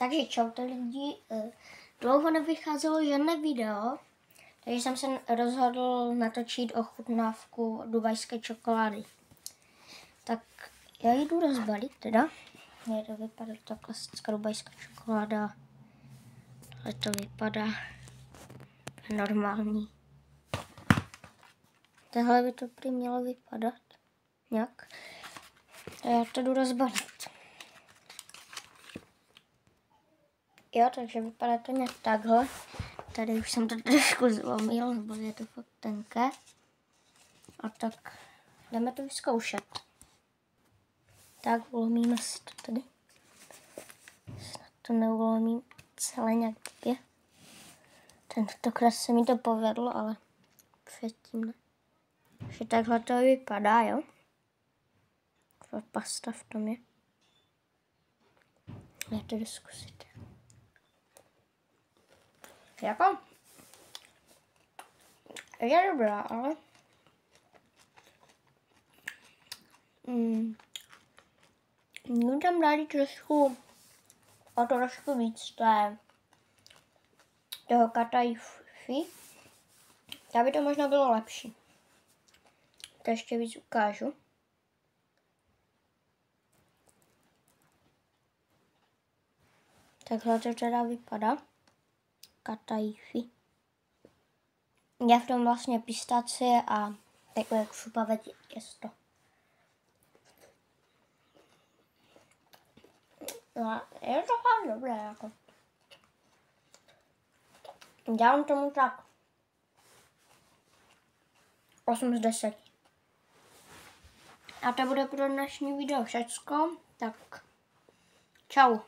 Takže čaute lidi, dlouho nevycházelo žádné video, takže jsem se rozhodl natočit ochutnávku dubajské čokolády. Tak já ji jdu rozbalit teda. Je to vypadá ta klasická dubajská čokoláda. Ale to vypadá normální. Tohle by to prý mělo vypadat nějak. A já to jdu rozbalit. Jo, takže vypadá to nějak takhle. Tady už jsem to trošku zlomil, nebo je to fakt tenké. A tak jdeme to vyzkoušet. Tak ulomíme si to tady. Snad to neulomím celé nějak blbě. Tentokrát se mi to povedlo, ale předtím ne. Takže takhle to vypadá, jo. Taková pasta v tom je. Já to jdu zkusit. Jako? Je dobrá, ale... Můžu tam dát trošku víc toho katajfi. Aby to možná bylo lepší. To ještě víc ukážu. Takhle to teda vypadá. Katajfi. Je v tom vlastně pistacie a takové křupavé těsto. No, je to fakt dobré, jako. Dám tomu tak 8 z 10. A to bude pro dnešní video všecko, tak čau.